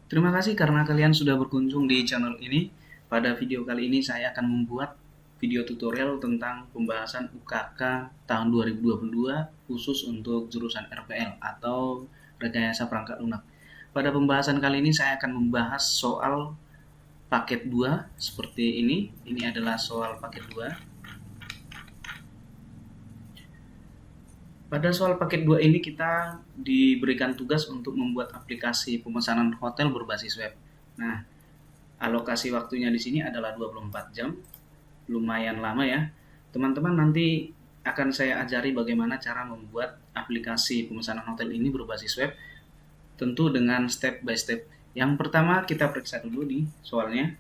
Terima kasih karena kalian sudah berkunjung di channel ini. Pada video kali ini saya akan membuat video tutorial tentang pembahasan UKK tahun 2022 khusus untuk jurusan RPL atau Rekayasa Perangkat Lunak. Pada pembahasan kali ini saya akan membahas soal paket 2 seperti ini. Ini adalah soal paket 2. Pada soal paket 2 ini kita diberikan tugas untuk membuat aplikasi pemesanan hotel berbasis web. Nah, alokasi waktunya di sini adalah 24 jam. Lumayan lama ya. Teman-teman nanti akan saya ajari bagaimana cara membuat aplikasi pemesanan hotel ini berbasis web, tentu dengan step by step. Yang pertama kita periksa dulu di soalnya.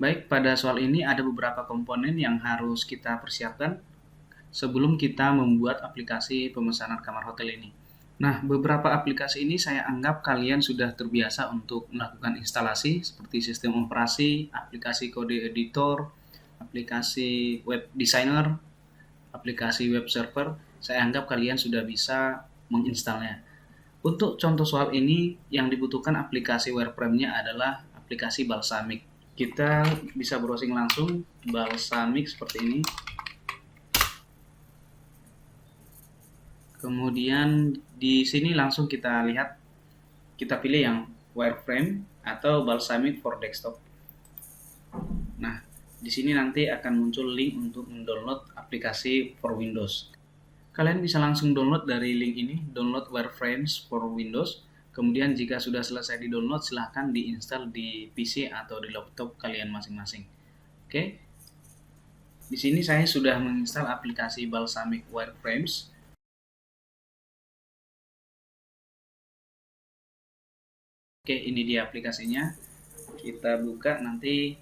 Baik, pada soal ini ada beberapa komponen yang harus kita persiapkan sebelum kita membuat aplikasi pemesanan kamar hotel ini. Nah, beberapa aplikasi ini saya anggap kalian sudah terbiasa untuk melakukan instalasi seperti sistem operasi, aplikasi kode editor, aplikasi web designer, aplikasi web server. Saya anggap kalian sudah bisa menginstalnya. Untuk contoh soal ini yang dibutuhkan aplikasi wireframe-nya adalah aplikasi Balsamiq. Kita bisa browsing langsung Balsamiq seperti ini. Kemudian di sini langsung kita lihat, kita pilih yang wireframe atau Balsamiq for desktop. Nah, di sini nanti akan muncul link untuk mendownload aplikasi for Windows. Kalian bisa langsung download dari link ini, download wireframes for Windows. Kemudian jika sudah selesai di-download, silahkan diinstal di PC atau di laptop kalian masing-masing. Oke. Di sini saya sudah menginstal aplikasi Balsamiq Wireframes. Oke, ini dia aplikasinya. Kita buka, nanti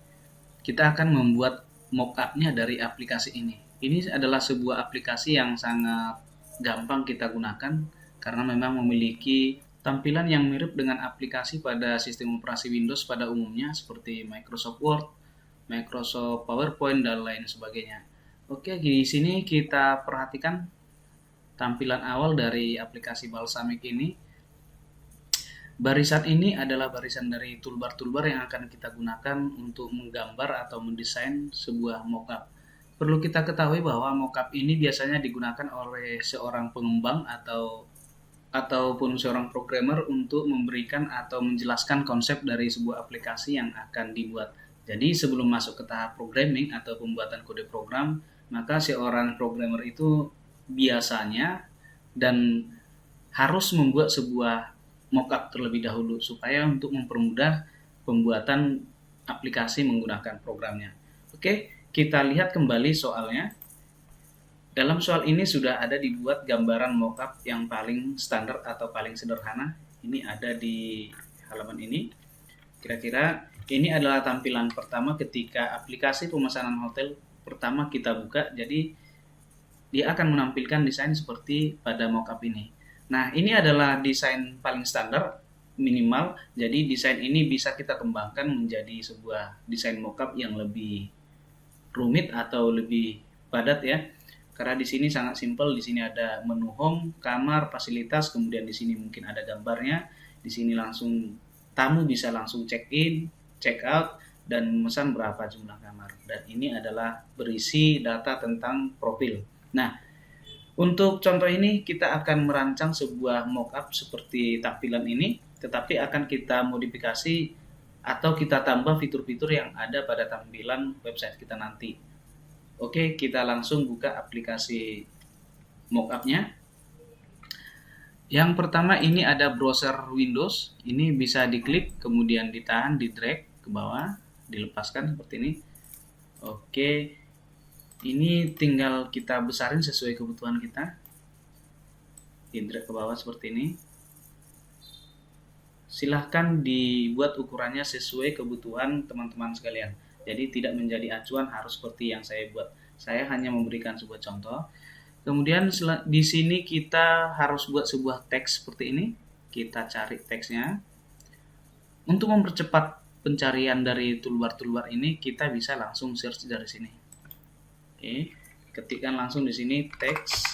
kita akan membuat mockup-nya dari aplikasi ini. Ini adalah sebuah aplikasi yang sangat gampang kita gunakan karena memang memiliki tampilan yang mirip dengan aplikasi pada sistem operasi Windows pada umumnya seperti Microsoft Word, Microsoft PowerPoint, dan lain sebagainya. Oke, di sini kita perhatikan tampilan awal dari aplikasi Balsamiq ini. Barisan ini adalah barisan dari toolbar-toolbar yang akan kita gunakan untuk menggambar atau mendesain sebuah mockup. Perlu kita ketahui bahwa mockup ini biasanya digunakan oleh seorang pengembang ataupun seorang programmer untuk memberikan atau menjelaskan konsep dari sebuah aplikasi yang akan dibuat. Jadi sebelum masuk ke tahap programming atau pembuatan kode program, maka seorang programmer itu biasanya dan harus membuat sebuah mockup terlebih dahulu supaya untuk mempermudah pembuatan aplikasi menggunakan programnya. Oke, kita lihat kembali soalnya. Dalam soal ini sudah ada dibuat gambaran mockup yang paling standar atau paling sederhana. Ini ada di halaman ini. Kira-kira ini adalah tampilan pertama ketika aplikasi pemesanan hotel pertama kita buka. Jadi dia akan menampilkan desain seperti pada mockup ini. Nah, ini adalah desain paling standar minimal. Jadi desain ini bisa kita kembangkan menjadi sebuah desain mockup yang lebih rumit atau lebih padat ya. Karena di sini sangat simpel. Di sini ada menu home, kamar, fasilitas, kemudian di sini mungkin ada gambarnya. Di sini langsung tamu bisa langsung check in, check out, dan memesan berapa jumlah kamar. Dan ini adalah berisi data tentang profil. Nah, untuk contoh ini kita akan merancang sebuah mockup seperti tampilan ini, tetapi akan kita modifikasi atau kita tambah fitur-fitur yang ada pada tampilan website kita nanti. Oke, kita langsung buka aplikasi mockup-nya. Yang pertama ini ada browser Windows. Ini bisa diklik, kemudian ditahan, di drag ke bawah, dilepaskan seperti ini. Oke, ini tinggal kita besarin sesuai kebutuhan kita. Di drag ke bawah seperti ini. Silahkan dibuat ukurannya sesuai kebutuhan teman-teman sekalian. Jadi tidak menjadi acuan harus seperti yang saya buat. Saya hanya memberikan sebuah contoh. Kemudian di sini kita harus buat sebuah teks seperti ini. Kita cari teksnya. Untuk mempercepat pencarian dari toolbar-toolbar ini, kita bisa langsung search dari sini. Oke, ketikkan langsung di sini teks.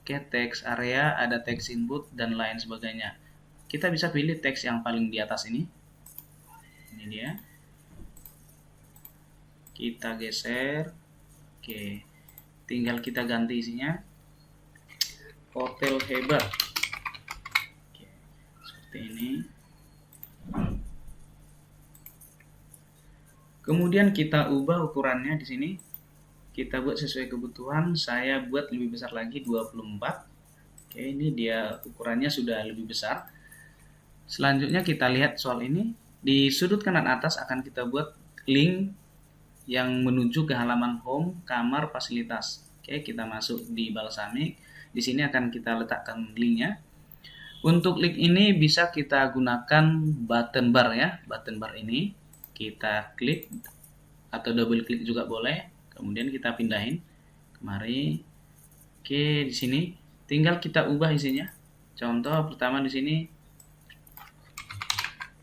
Oke, teks area, ada teks input dan lain sebagainya. Kita bisa pilih teks yang paling di atas ini. Ini dia. Kita geser. Oke. Tinggal kita ganti isinya. Hotel hebat. Oke. Seperti ini. Kemudian kita ubah ukurannya di sini. Kita buat sesuai kebutuhan. Saya buat lebih besar lagi 24. Oke, ini dia ukurannya sudah lebih besar. Selanjutnya kita lihat soal ini. Di sudut kanan atas akan kita buat link yang menuju ke halaman home kamar fasilitas. Oke, kita masuk di Balsamiq. Di sini akan kita letakkan linknya. Untuk link ini bisa kita gunakan button bar ya. Button bar ini kita klik atau double klik juga boleh. Kemudian kita pindahin kemari. Oke, di sini tinggal kita ubah isinya. Contoh pertama di sini.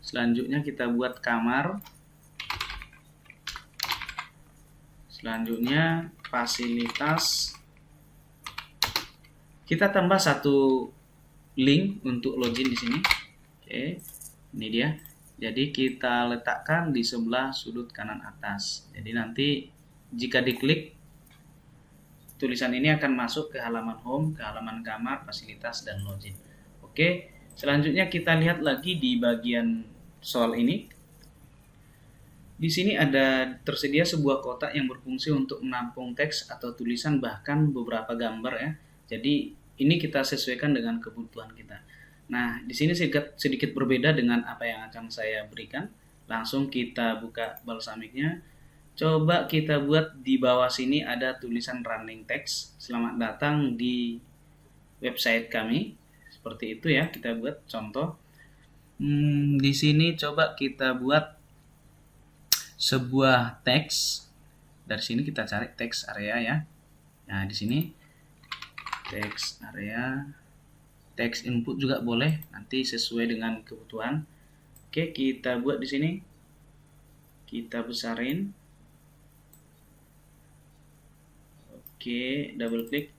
Selanjutnya kita buat kamar. Selanjutnya fasilitas. Kita tambah satu link untuk login di sini. Oke, ini dia. Jadi kita letakkan di sebelah sudut kanan atas. Jadi nanti jika diklik, tulisan ini akan masuk ke halaman home, ke halaman kamar, fasilitas, dan login. Oke, selanjutnya kita lihat lagi di bagian soal ini. Di sini ada tersedia sebuah kotak yang berfungsi untuk menampung teks atau tulisan bahkan beberapa gambar ya. Jadi ini kita sesuaikan dengan kebutuhan kita. Nah, di sini sedikit berbeda dengan apa yang akan saya berikan. Langsung kita buka Balsamiqnya. Coba kita buat di bawah sini ada tulisan running text. Selamat datang di website kami. Seperti itu ya, kita buat contoh. Di sini coba kita buat sebuah teks. Dari sini kita cari teks area ya. Nah, di sini teks area, teks input juga boleh, nanti sesuai dengan kebutuhan. Oke, kita buat di sini. Kita besarin. Oke, double klik.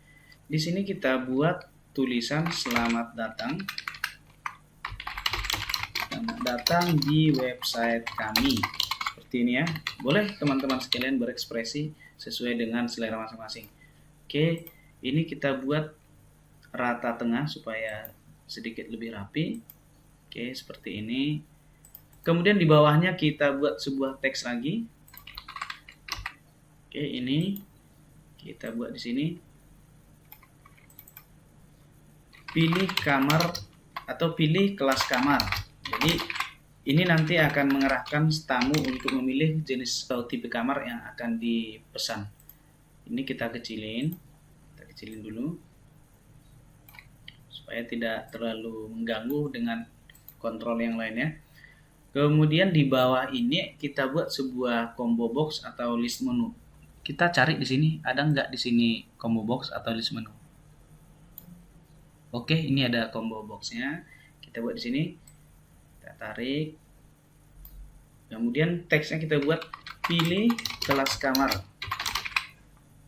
Di sini kita buat tulisan selamat datang. Selamat datang di website kami. Seperti ini ya. Boleh teman-teman sekalian berekspresi sesuai dengan selera masing-masing. Oke, ini kita buat rata tengah supaya sedikit lebih rapi. Oke, seperti ini. Kemudian di bawahnya kita buat sebuah teks lagi. Oke, ini kita buat di sini. Pilih kamar atau pilih kelas kamar. Jadi ini nanti akan mengerahkan tamu untuk memilih jenis atau tipe kamar yang akan dipesan. Ini kita kecilin. Kita kecilin dulu supaya tidak terlalu mengganggu dengan kontrol yang lainnya. Kemudian di bawah ini kita buat sebuah combo box atau list menu. Kita cari di sini, ada nggak di sini combo box atau list menu? Oke, ini ada combo boxnya. Kita buat di sini. Kita tarik. Kemudian teksnya kita buat pilih kelas kamar.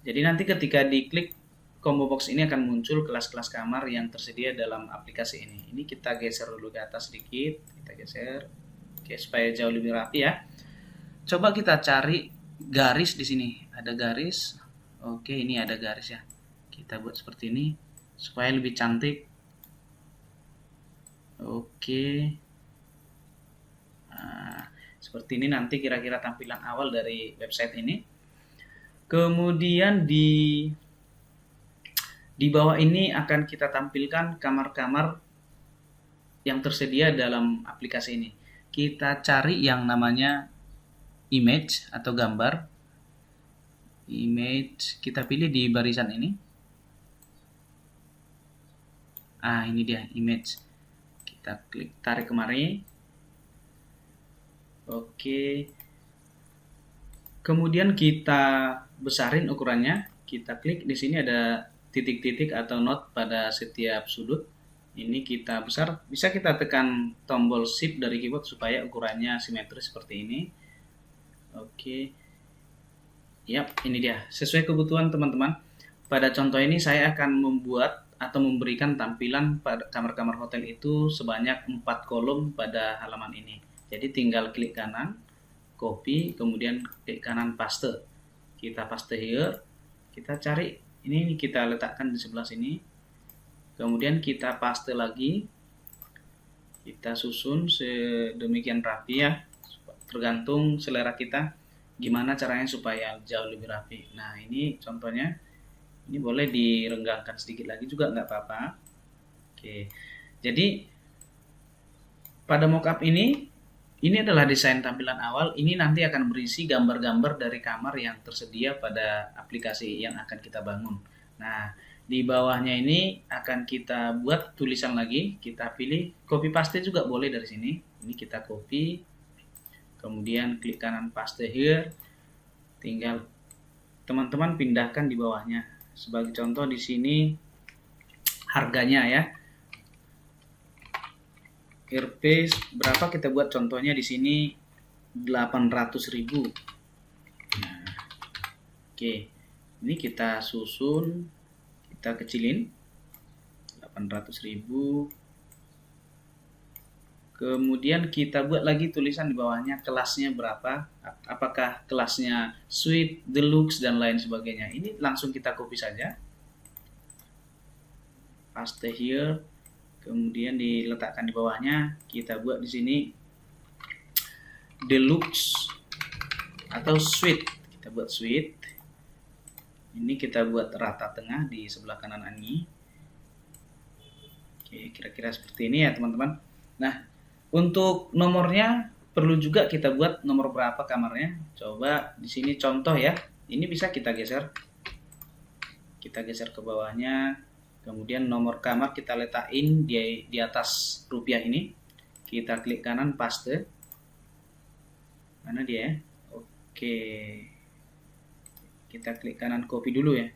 Jadi nanti ketika diklik combo box ini akan muncul kelas-kelas kamar yang tersedia dalam aplikasi ini. Ini kita geser dulu ke atas sedikit. Kita geser. Oke, supaya jauh lebih rapi ya. Coba kita cari garis di sini. Ada garis. Oke, ini ada garis ya. Kita buat seperti ini supaya lebih cantik. Oke. Nah, seperti ini nanti kira-kira tampilan awal dari website ini. Kemudian di bawah ini akan kita tampilkan kamar-kamar yang tersedia dalam aplikasi ini. Kita cari yang namanya image atau gambar. Image, kita pilih di barisan ini. Ini dia image. Kita klik, tarik kemari. Oke. Kemudian kita besarin ukurannya. Kita klik di sini ada titik-titik atau not pada setiap sudut. Ini kita besar. Bisa kita tekan tombol shift dari keyboard supaya ukurannya simetris seperti ini. Oke. Yap, ini dia. Sesuai kebutuhan teman-teman. Pada contoh ini saya akan membuat atau memberikan tampilan pada kamar-kamar hotel itu sebanyak 4 kolom pada halaman ini. Jadi tinggal klik kanan, copy, kemudian klik kanan paste. Kita paste here, kita cari, ini kita letakkan di sebelah sini. Kemudian kita paste lagi, kita susun sedemikian rapi ya, tergantung selera kita gimana caranya supaya jauh lebih rapi. Nah ini contohnya, ini boleh direnggangkan sedikit lagi juga nggak apa-apa. Oke, jadi pada mockup ini adalah desain tampilan awal. Ini nanti akan berisi gambar-gambar dari kamar yang tersedia pada aplikasi yang akan kita bangun. Nah, di bawahnya ini akan kita buat tulisan lagi. Kita pilih copy paste juga boleh dari sini. Ini kita copy, kemudian klik kanan paste here. Tinggal teman-teman pindahkan di bawahnya. Sebagai contoh di sini harganya ya. RP berapa kita buat contohnya di sini 800.000. Nah, oke. Ini kita susun, kita kecilin 800.000. Kemudian kita buat lagi tulisan di bawahnya kelasnya berapa, apakah kelasnya suite, deluxe dan lain sebagainya. Ini langsung kita copy saja. Paste here. Kemudian diletakkan di bawahnya, kita buat di sini deluxe atau suite. Kita buat suite. Ini kita buat rata tengah di sebelah kanan ini. Oke, kira-kira seperti ini ya teman-teman. Nah, untuk nomornya perlu juga kita buat nomor berapa kamarnya. Coba di sini contoh ya. Ini bisa kita geser. Kita geser ke bawahnya. Kemudian nomor kamar kita letakin di atas rupiah ini. Kita klik kanan paste. Mana dia ya? Oke. Kita klik kanan copy dulu ya.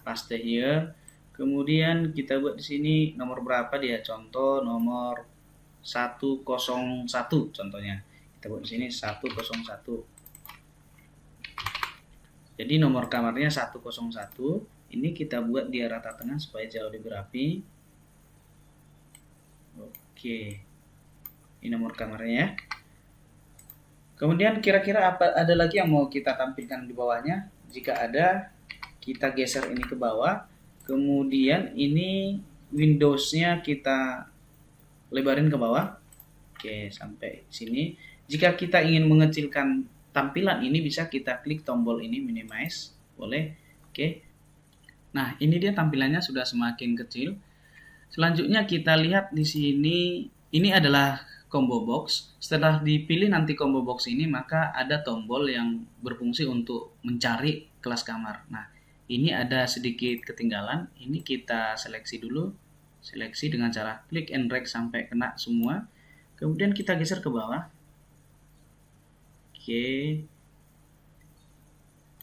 Paste here. Kemudian kita buat di sini nomor berapa dia? Contoh nomor 101 contohnya. Kita buat di sini 101. Jadi nomor kamarnya 101. Ini kita buat dia rata tengah supaya jauh lebih rapi. Oke. Ini nomor kamarnya ya. Kemudian kira-kira ada lagi yang mau kita tampilkan di bawahnya? Jika ada, kita geser ini ke bawah. Kemudian ini Windows-nya kita lebarin ke bawah. Oke, sampai sini. Jika kita ingin mengecilkan tampilan ini, bisa kita klik tombol ini minimize, boleh. Oke. Nah, ini dia tampilannya sudah semakin kecil. Selanjutnya kita lihat di sini, ini adalah combo box. Setelah dipilih nanti combo box ini, maka ada tombol yang berfungsi untuk mencari kelas kamar. Nah, ini ada sedikit ketinggalan. Ini kita seleksi dulu. Seleksi dengan cara klik and drag sampai kena semua. Kemudian kita geser ke bawah. Oke.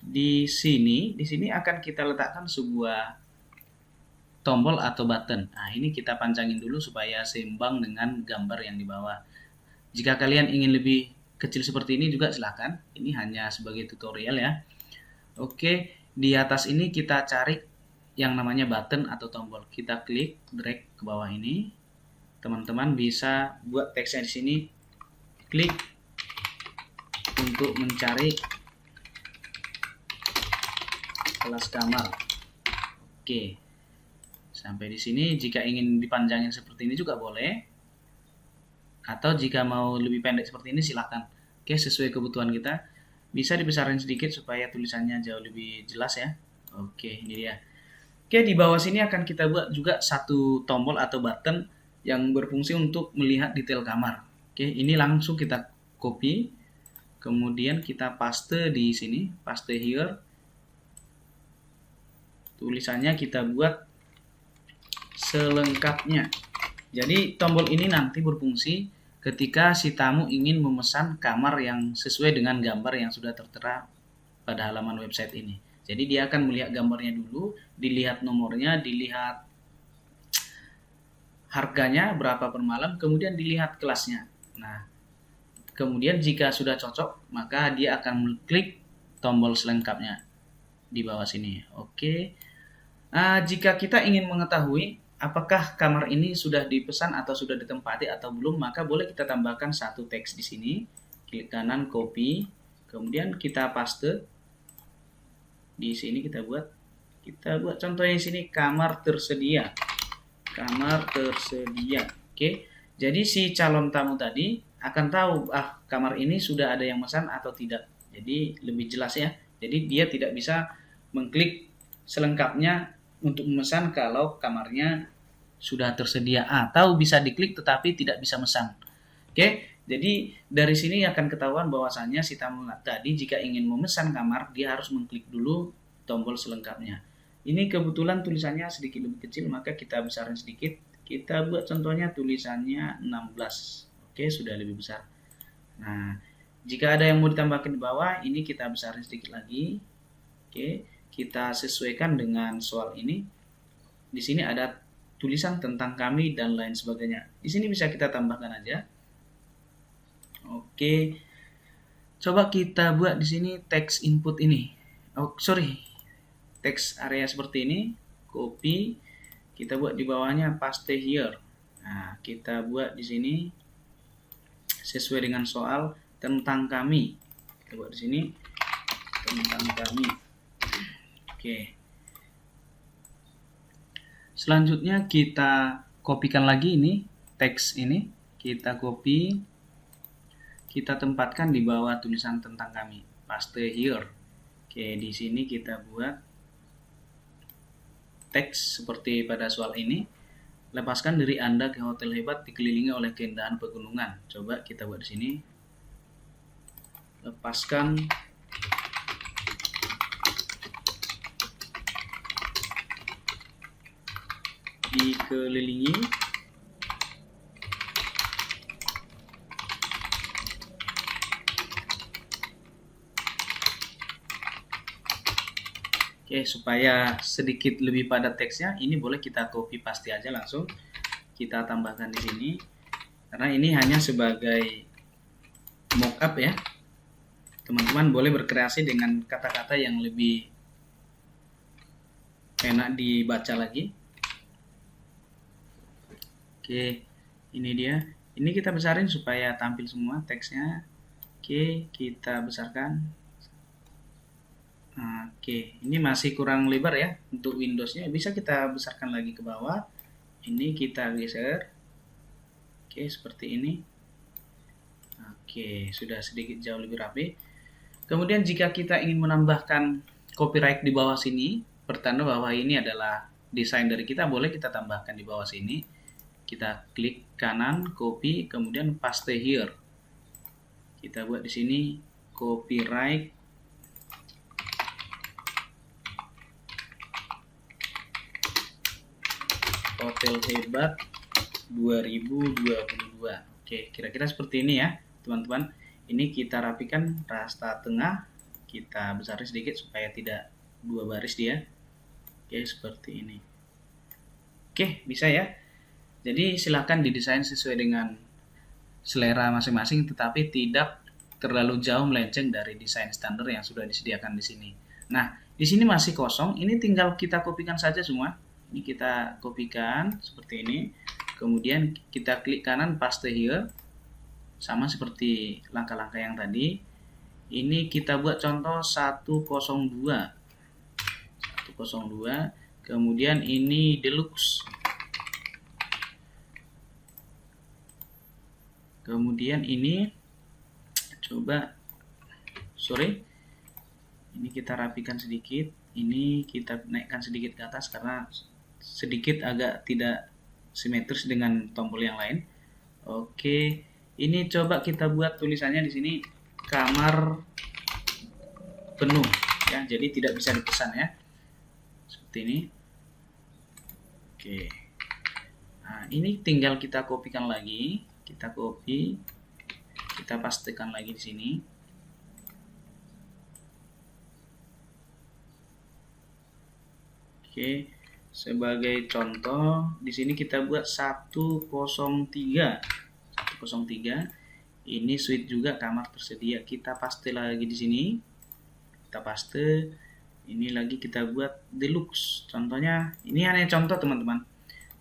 Di sini akan kita letakkan sebuah tombol atau button. Nah, ini kita pancangin dulu supaya seimbang dengan gambar yang di bawah. Jika kalian ingin lebih kecil seperti ini juga silahkan. Ini hanya sebagai tutorial ya. Oke, di atas ini kita cari yang namanya button atau tombol. Kita klik, drag ke bawah ini. Teman-teman bisa buat teksnya di sini. Klik untuk mencari kelas kamar. Oke. Sampai di sini. Jika ingin dipanjangin seperti ini juga boleh. Atau jika mau lebih pendek seperti ini silahkan. Oke, sesuai kebutuhan kita. Bisa dibesarin sedikit supaya tulisannya jauh lebih jelas ya. Oke, ini dia. Oke, di bawah sini akan kita buat juga satu tombol atau button yang berfungsi untuk melihat detail kamar. Oke, ini langsung kita copy. Kemudian kita paste di sini, paste here. Tulisannya kita buat selengkapnya. Jadi tombol ini nanti berfungsi ketika si tamu ingin memesan kamar yang sesuai dengan gambar yang sudah tertera pada halaman website ini. Jadi dia akan melihat gambarnya dulu, dilihat nomornya, dilihat harganya berapa per malam, kemudian dilihat kelasnya. Nah, kemudian jika sudah cocok, maka dia akan mengklik tombol selengkapnya. di bawah sini. Oke. Jika kita ingin mengetahui apakah kamar ini sudah dipesan atau sudah ditempati atau belum, maka boleh kita tambahkan satu teks di sini. Klik kanan, copy, kemudian kita paste. Di sini kita buat contohnya di sini kamar tersedia. Kamar tersedia. Oke. Jadi si calon tamu tadi akan tahu kamar ini sudah ada yang pesan atau tidak. Jadi lebih jelas ya. Jadi dia tidak bisa mengklik selengkapnya untuk memesan kalau kamarnya sudah tersedia, atau bisa diklik tetapi tidak bisa mesan. Oke, jadi dari sini akan ketahuan bahwasannya si tamu tadi jika ingin memesan kamar dia harus mengklik dulu tombol selengkapnya. Ini kebetulan tulisannya sedikit lebih kecil, maka kita besarin sedikit. Kita buat contohnya tulisannya 16. Oke, sudah lebih besar. Nah, jika ada yang mau ditambahkan di bawah, ini kita besarin sedikit lagi. Oke, kita sesuaikan dengan soal ini. Di sini ada tulisan tentang kami dan lain sebagainya. Di sini bisa kita tambahkan aja. Oke. Coba kita buat di sini teks input ini. Teks area seperti ini. Copy. Kita buat di bawahnya paste here. Nah, kita buat di sini sesuai dengan soal tentang kami. Kita buat di sini tentang kami. Oke. Selanjutnya kita kopikan lagi ini teks ini, kita copy, kita tempatkan di bawah tulisan tentang kami, paste here. Oke, di sini kita buat teks seperti pada soal ini. Lepaskan diri Anda ke hotel hebat dikelilingi oleh keindahan pegunungan. Coba kita buat di sini. Lepaskan dikelilingi supaya sedikit lebih padat teksnya, ini boleh kita copy paste aja langsung. Kita tambahkan di sini. Karena ini hanya sebagai mockup ya. Teman-teman boleh berkreasi dengan kata-kata yang lebih enak dibaca lagi. Oke, ini dia. Ini kita besarin supaya tampil semua teksnya. Oke, kita besarkan. Oke, ini masih kurang lebar ya untuk Windows-nya. Bisa kita besarkan lagi ke bawah. Ini kita geser. Oke, seperti ini. Oke, sudah sedikit jauh lebih rapi. Kemudian jika kita ingin menambahkan copyright di bawah sini, pertanda bahwa ini adalah desain dari kita, boleh kita tambahkan di bawah sini. Kita klik kanan, copy, kemudian paste here. Kita buat di sini copyright Hotel Hebat 2022. Oke, kira-kira seperti ini ya, teman-teman. Ini kita rapikan rasta tengah, kita besarin sedikit supaya tidak dua baris dia. Oke, seperti ini. Oke, bisa ya. Jadi silahkan didesain sesuai dengan selera masing-masing, tetapi tidak terlalu jauh melenceng dari desain standar yang sudah disediakan di sini. Nah, di sini masih kosong. Ini tinggal kita kopikan saja semua. Ini kita kopikan seperti ini. Kemudian kita klik kanan paste here. Sama seperti langkah-langkah yang tadi. Ini kita buat contoh 102. 102. Kemudian ini deluxe. Kemudian ini ini kita rapikan sedikit, ini kita naikkan sedikit ke atas karena sedikit agak tidak simetris dengan tombol yang lain. Oke, ini coba kita buat tulisannya di sini kamar penuh ya, jadi tidak bisa dipesan ya, seperti ini. Oke, nah ini tinggal kita kopikan lagi. Kita copy, kita pastekan lagi di sini. Oke, sebagai contoh di sini kita buat 103. 103. Ini suite juga kamar tersedia. Kita paste lagi di sini. Kita paste. Ini lagi kita buat deluxe. Contohnya, ini hanya contoh teman-teman.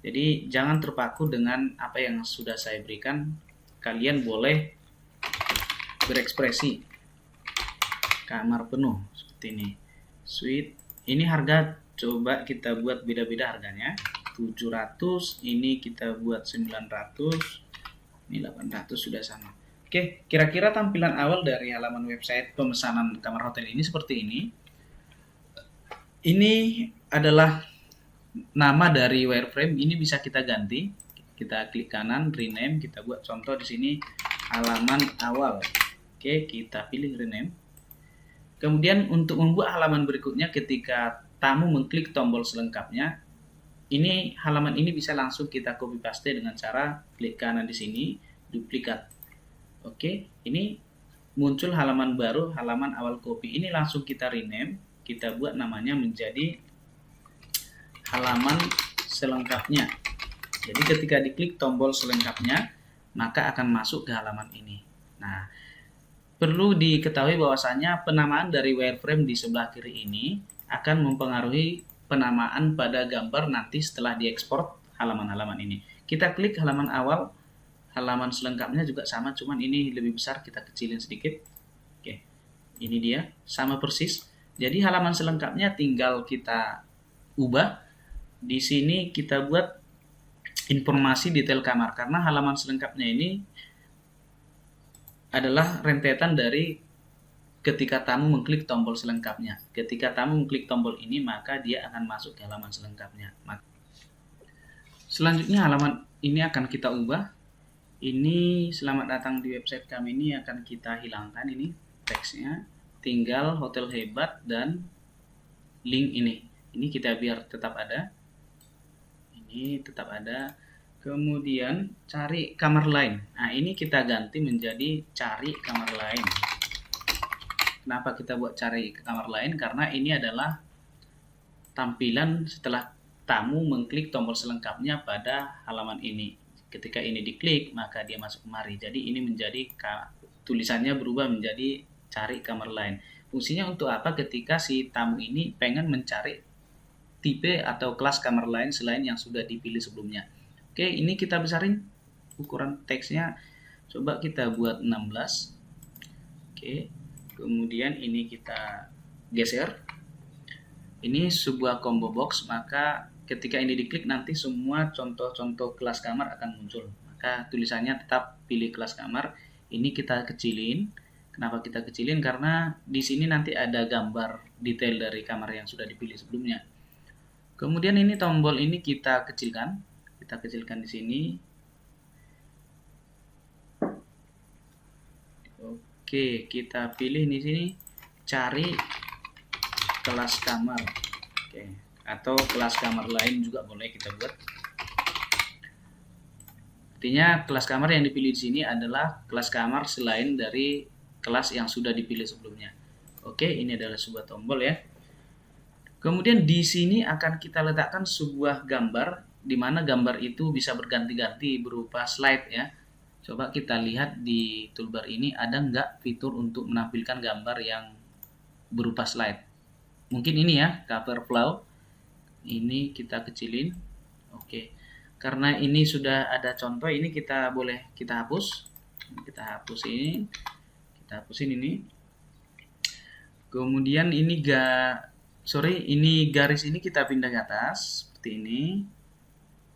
Jadi jangan terpaku dengan apa yang sudah saya berikan. Kalian boleh berekspresi. Kamar penuh seperti ini. Suite. Ini harga coba kita buat beda-beda harganya. 700, ini kita buat 900, ini 800 sudah sama. Oke, kira-kira tampilan awal dari halaman website pemesanan kamar hotel ini seperti ini. Ini adalah nama dari wireframe, ini bisa kita ganti. Kita klik kanan, rename, kita buat contoh di sini halaman awal. Oke, kita pilih rename. Kemudian untuk membuat halaman berikutnya, ketika tamu mengklik tombol selengkapnya, ini halaman ini bisa langsung kita copy paste dengan cara klik kanan di sini, duplikat. Oke, ini muncul halaman baru, halaman awal copy. Ini langsung kita rename, kita buat namanya menjadi halaman selengkapnya. Jadi ketika diklik tombol selengkapnya, maka akan masuk ke halaman ini. Nah, perlu diketahui bahwasanya penamaan dari wireframe di sebelah kiri ini akan mempengaruhi penamaan pada gambar nanti setelah diekspor halaman-halaman ini. Kita klik halaman awal, halaman selengkapnya juga sama, cuman ini lebih besar, kita kecilin sedikit. Oke, ini dia, sama persis. Jadi halaman selengkapnya tinggal kita ubah. Di sini kita buat informasi detail kamar, karena halaman selengkapnya ini adalah rentetan dari ketika tamu mengklik tombol selengkapnya. Ketika tamu mengklik tombol ini, maka dia akan masuk ke halaman selengkapnya. Selanjutnya halaman ini akan kita ubah. Ini selamat datang di website kami, ini akan kita hilangkan ini teksnya. Tinggal hotel hebat dan link ini. Ini kita biar tetap ada. Ini tetap ada. Kemudian cari kamar lain. Nah, ini kita ganti menjadi cari kamar lain. Kenapa kita buat cari kamar lain? Karena ini adalah tampilan setelah tamu mengklik tombol selengkapnya pada halaman ini. Ketika ini diklik, maka dia masuk kemari. Jadi ini menjadi tulisannya berubah menjadi cari kamar lain. Fungsinya untuk apa? Ketika si tamu ini pengen mencari tipe atau kelas kamar lain selain yang sudah dipilih sebelumnya. Oke, ini kita besarin ukuran teksnya. Coba kita buat 16. Oke. Kemudian ini kita geser. Ini sebuah combo box, maka ketika ini diklik nanti semua contoh-contoh kelas kamar akan muncul. Maka tulisannya tetap pilih kelas kamar. Ini kita kecilin. Kenapa kita kecilin? Karena di sini nanti ada gambar detail dari kamar yang sudah dipilih sebelumnya. Kemudian ini tombol ini kita kecilkan. Kita kecilkan di sini. Oke, kita pilih di sini cari kelas kamar. Oke, atau kelas kamar lain juga boleh kita buat. Artinya kelas kamar yang dipilih di sini adalah kelas kamar selain dari kelas yang sudah dipilih sebelumnya. Oke, ini adalah sebuah tombol ya. Kemudian di sini akan kita letakkan sebuah gambar, di mana gambar itu bisa berganti-ganti berupa slide ya. Coba kita lihat di toolbar ini ada nggak fitur untuk menampilkan gambar yang berupa slide. Mungkin ini ya, cover flow. Ini kita kecilin. Oke. Karena ini sudah ada contoh, ini kita boleh kita hapus. Kita hapusin. Kita hapusin ini. Kemudian ini ini garis ini kita pindah ke atas seperti ini.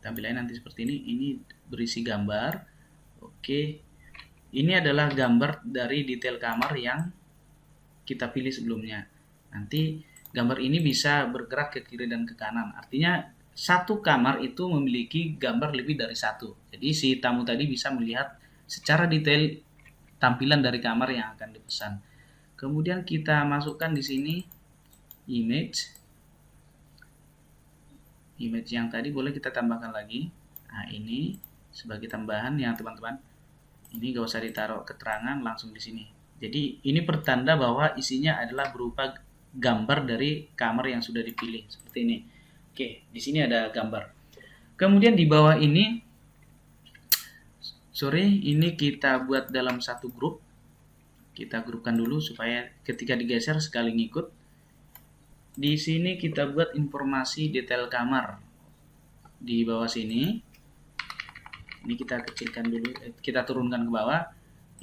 Tampilannya nanti seperti ini. Ini berisi gambar. Oke. Ini adalah gambar dari detail kamar yang kita pilih sebelumnya. Nanti gambar ini bisa bergerak ke kiri dan ke kanan. Artinya satu kamar itu memiliki gambar lebih dari satu. Jadi si tamu tadi bisa melihat secara detail tampilan dari kamar yang akan dipesan. Kemudian kita masukkan di sini image. Image yang tadi boleh kita tambahkan lagi. Nah, ini sebagai tambahan ya teman-teman. Ini gak usah ditaruh keterangan, langsung di sini. Jadi ini pertanda bahwa isinya adalah berupa gambar dari kamar yang sudah dipilih seperti ini. Oke, di sini ada gambar. Kemudian di bawah ini, ini kita buat dalam satu grup. Kita grupkan dulu supaya ketika digeser sekali ngikut. Di sini kita buat informasi detail kamar di bawah sini. Ini kita kecilkan dulu, kita turunkan ke bawah.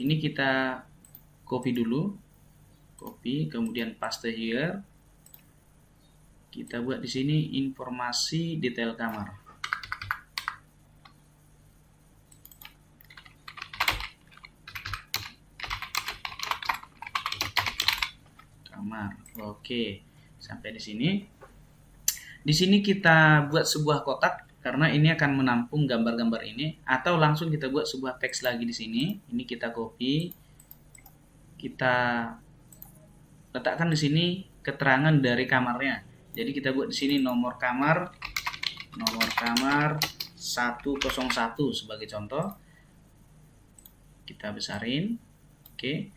Ini kita copy dulu, copy, kemudian paste here. Kita buat di sini informasi detail kamar. Oke, sampai di sini. Di sini kita buat sebuah kotak karena ini akan menampung gambar-gambar ini, atau langsung kita buat sebuah teks lagi di sini. Ini kita copy, kita letakkan di sini keterangan dari kamarnya. Jadi kita buat di sini nomor kamar 101 sebagai contoh. Kita besarin. Oke.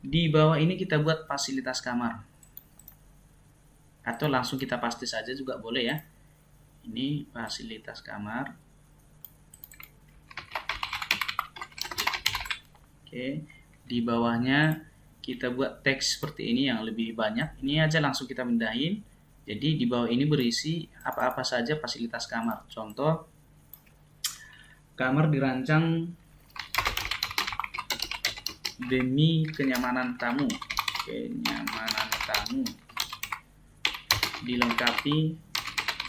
Di bawah ini kita buat fasilitas kamar. Atau langsung kita paste saja juga boleh ya. Ini fasilitas kamar. Oke. Di bawahnya kita buat teks seperti ini yang lebih banyak. Ini aja langsung kita pindahin. Jadi di bawah ini berisi apa-apa saja fasilitas kamar. Contoh, kamar dirancang demi kenyamanan tamu. Kenyamanan tamu. Dilengkapi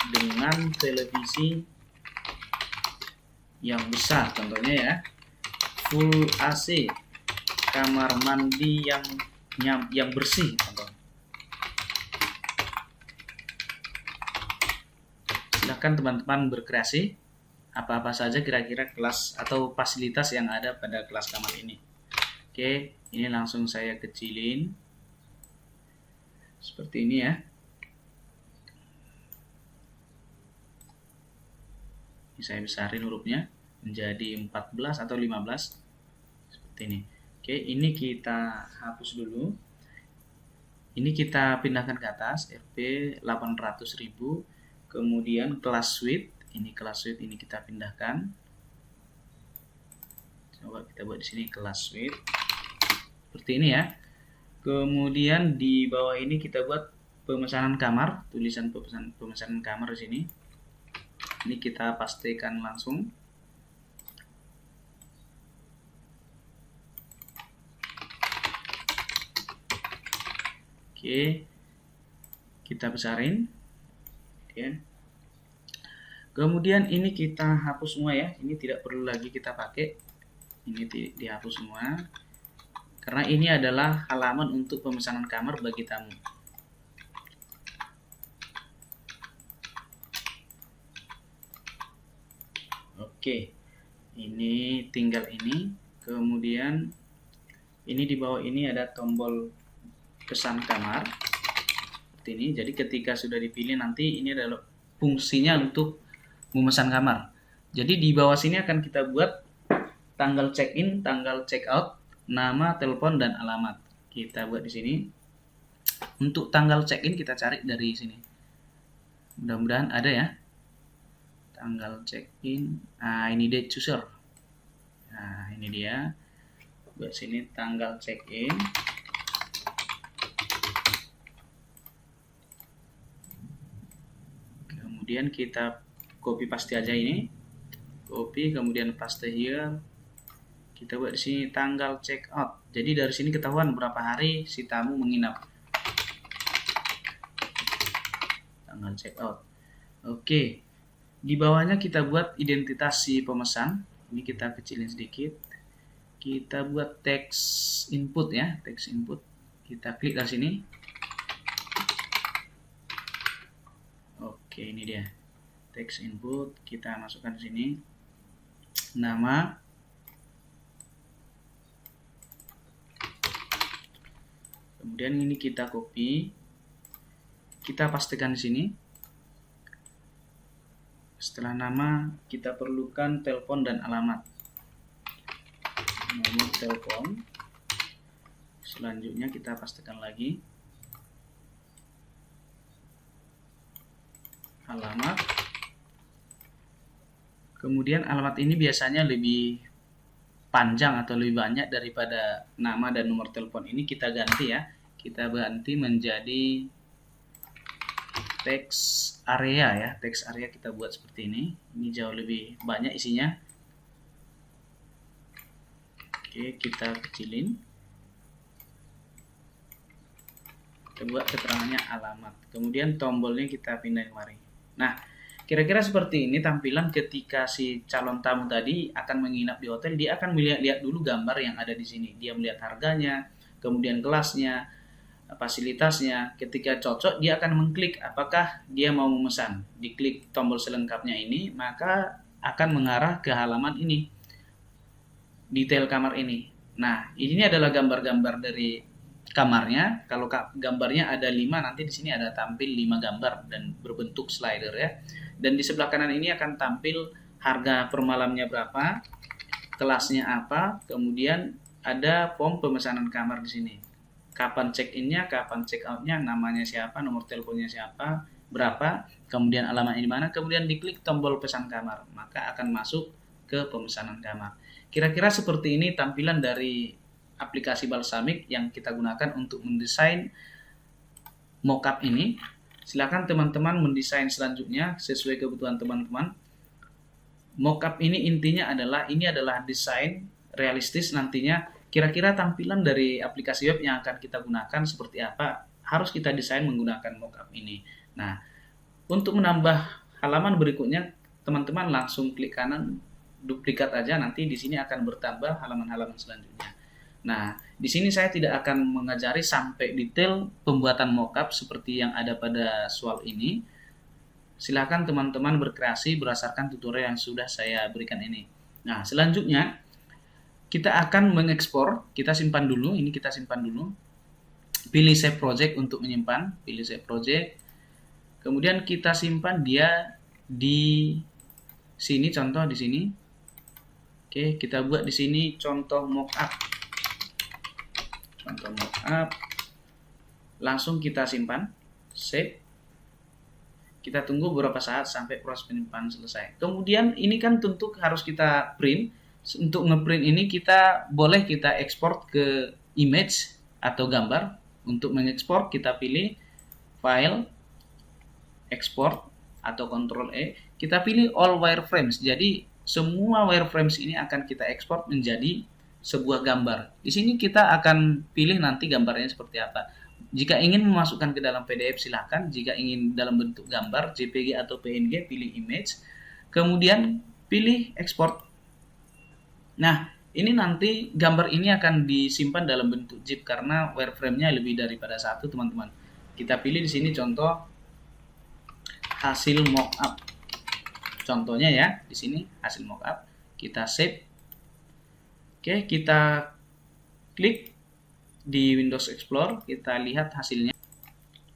dengan televisi yang besar, contohnya ya. Full AC. Kamar mandi yang bersih, contoh. Silahkan teman-teman berkreasi apa-apa saja kira-kira kelas atau fasilitas yang ada pada kelas kamar ini. Oke, ini langsung saya kecilin seperti ini ya. Ini saya besarin hurufnya menjadi 14 atau 15 seperti ini. Oke, ini kita hapus dulu. Ini kita pindahkan ke atas, RP 800.000. Kemudian kelas suite, ini kelas suite ini kita pindahkan. Coba kita buat di sini kelas suite. Seperti ini ya. Kemudian di bawah ini kita buat pemesanan kamar, tulisan pemesanan kamar di sini. Ini kita pastikan langsung. Oke, kita besarin. Oke. Kemudian ini kita hapus semua ya. Ini tidak perlu lagi kita pakai. Ini dihapus semua. Karena ini adalah halaman untuk pemesanan kamar bagi tamu. Oke, ini tinggal ini. Kemudian ini di bawah ini ada tombol pesan kamar seperti ini. Jadi ketika sudah dipilih nanti ini adalah fungsinya untuk memesan kamar. Jadi di bawah sini akan kita buat tanggal check-in, tanggal check-out, nama, telepon, dan alamat. Kita buat di sini. Untuk tanggal check-in kita cari dari sini. Mudah-mudahan ada ya. Tanggal check-in. Nah, ini date chooser. Nah, ini dia. Buat sini tanggal check-in. Kemudian kita copy paste aja ini. Copy, kemudian paste here. Kita buat di sini tanggal check out. Jadi dari sini ketahuan berapa hari si tamu menginap. Tanggal check out. Oke. Di bawahnya kita buat identitas si pemesan. Ini kita kecilin sedikit. Kita buat teks input ya, teks input. Kita klik dari sini. Oke, ini dia. Teks input, kita masukkan di sini. Nama. Kemudian ini kita copy. Kita pastikan di sini. Setelah nama, kita perlukan telepon dan alamat. Nomor telepon. Selanjutnya kita pastikan lagi. Alamat. Kemudian alamat ini biasanya lebih panjang atau lebih banyak daripada nama dan nomor telepon. Ini kita ganti ya. Kita ganti menjadi Text area ya, text area kita buat seperti ini. Ini jauh lebih banyak isinya. Oke, kita kecilin. Kita buat keterangannya alamat. Kemudian tombolnya kita pindahin kemari. Nah, kira-kira seperti ini tampilan ketika si calon tamu tadi akan menginap di hotel. Dia akan melihat dulu gambar yang ada di sini. Dia melihat harganya, kemudian kelasnya, fasilitasnya. Ketika cocok, dia akan mengklik apakah dia mau memesan. Diklik tombol selengkapnya ini, maka akan mengarah ke halaman ini, detail kamar ini. Nah, ini adalah gambar-gambar dari kamarnya. Kalau gambarnya ada 5, nanti di sini ada tampil 5 gambar dan berbentuk slider ya. Dan di sebelah kanan ini akan tampil harga per malamnya berapa, kelasnya apa, kemudian ada form pemesanan kamar di sini. Kapan check-in-nya, kapan check-out-nya, namanya siapa, nomor teleponnya siapa, berapa, kemudian alamatnya di mana, kemudian diklik tombol pesan kamar, maka akan masuk ke pemesanan kamar. Kira-kira seperti ini tampilan dari aplikasi Balsamiq yang kita gunakan untuk mendesain mockup ini. Silakan teman-teman mendesain selanjutnya sesuai kebutuhan teman-teman. Mockup ini intinya adalah desain realistis nantinya. Kira-kira tampilan dari aplikasi web yang akan kita gunakan seperti apa, harus kita desain menggunakan mockup ini. Nah, untuk menambah halaman berikutnya, teman-teman langsung klik kanan, duplikat aja, nanti di sini akan bertambah halaman-halaman selanjutnya. Nah, di sini saya tidak akan mengajari sampai detail pembuatan mockup seperti yang ada pada soal ini. Silakan teman-teman berkreasi berdasarkan tutorial yang sudah saya berikan ini. Nah, selanjutnya kita akan mengekspor. Kita simpan dulu, ini kita simpan dulu. Pilih save project untuk menyimpan, pilih save project. Kemudian kita simpan dia di sini, contoh di sini. Oke, kita buat di sini contoh mockup. Contoh mockup, langsung kita simpan, save. Kita tunggu beberapa saat sampai proses penyimpanan selesai. Kemudian ini kan tentu harus kita print. Untuk ngeprint ini boleh kita ekspor ke image atau gambar. Untuk mengekspor kita pilih file, export atau Ctrl E. Kita pilih all wireframes. Jadi semua wireframes ini akan kita ekspor menjadi sebuah gambar. Di sini kita akan pilih nanti gambarnya seperti apa. Jika ingin memasukkan ke dalam PDF silahkan. Jika ingin dalam bentuk gambar, JPG atau PNG, pilih image. Kemudian pilih export. Nah, ini nanti gambar ini akan disimpan dalam bentuk zip karena wireframe-nya lebih daripada satu, teman-teman. Kita pilih di sini contoh hasil mockup. Contohnya ya, di sini hasil mockup. Kita save. Oke, kita klik di Windows Explorer, kita lihat hasilnya.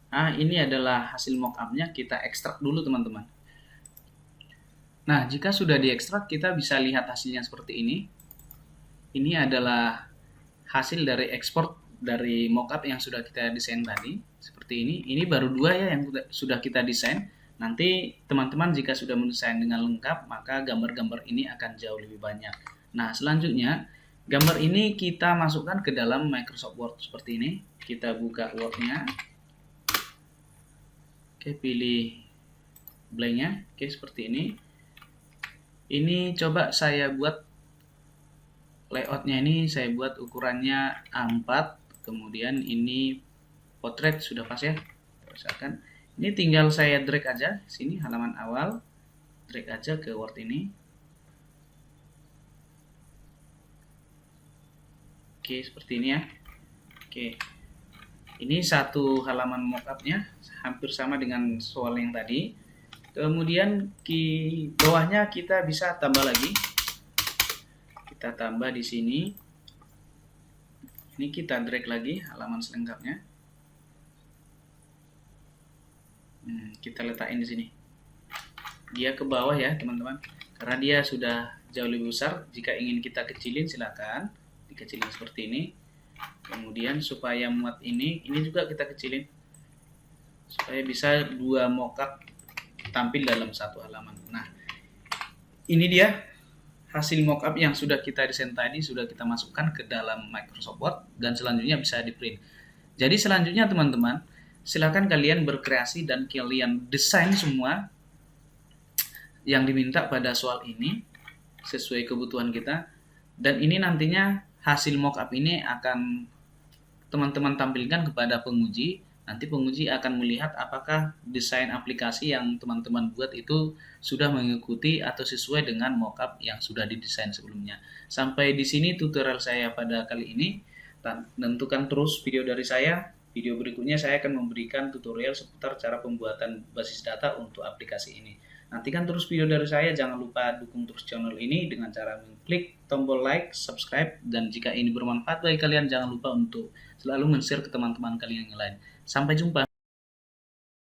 Nah, ini adalah hasil mockupnya, kita ekstrak dulu teman-teman. Nah, jika sudah diekstrak, kita bisa lihat hasilnya seperti ini. Ini adalah hasil dari ekspor dari mockup yang sudah kita desain tadi, seperti ini. Ini baru 2 ya yang sudah kita desain. Nanti teman-teman jika sudah mendesain dengan lengkap, maka gambar-gambar ini akan jauh lebih banyak. Nah, selanjutnya gambar ini kita masukkan ke dalam Microsoft Word seperti ini. Kita buka Word-nya. Oke, pilih blank-nya. Oke, seperti ini. Ini coba saya buat layout-nya ini, saya buat ukurannya A4. Kemudian ini potret sudah pas ya. Misalkan ini tinggal saya drag aja sini halaman awal. Drag aja ke Word ini. Oke, seperti ini ya. Oke, ini satu halaman mockupnya, hampir sama dengan soal yang tadi. Kemudian di bawahnya kita bisa tambah lagi. Kita tambah di sini. Ini kita drag lagi halaman selengkapnya. Kita letakin di sini. Dia ke bawah ya, teman-teman. Karena dia sudah jauh lebih besar. Jika ingin kita kecilin, silakan. Dikecilin seperti ini. Kemudian supaya muat ini juga kita kecilin supaya bisa 2 mockup tampil dalam satu halaman. Nah, ini dia hasil mockup yang sudah kita desain tadi, sudah kita masukkan ke dalam Microsoft Word dan selanjutnya bisa di print. Jadi selanjutnya teman-teman, silakan kalian berkreasi dan kalian desain semua yang diminta pada soal ini sesuai kebutuhan kita. Dan ini nantinya hasil mockup ini akan teman-teman tampilkan kepada penguji. Nanti penguji akan melihat apakah desain aplikasi yang teman-teman buat itu sudah mengikuti atau sesuai dengan mockup yang sudah didesain sebelumnya. Sampai di sini tutorial saya pada kali ini. Tentukan terus video dari saya. Video berikutnya saya akan memberikan tutorial seputar cara pembuatan basis data untuk aplikasi ini. Nantikan terus video dari saya, jangan lupa dukung terus channel ini dengan cara mengklik tombol like, subscribe, dan jika ini bermanfaat bagi kalian, jangan lupa untuk selalu men-share ke teman-teman kalian yang lain. Sampai jumpa.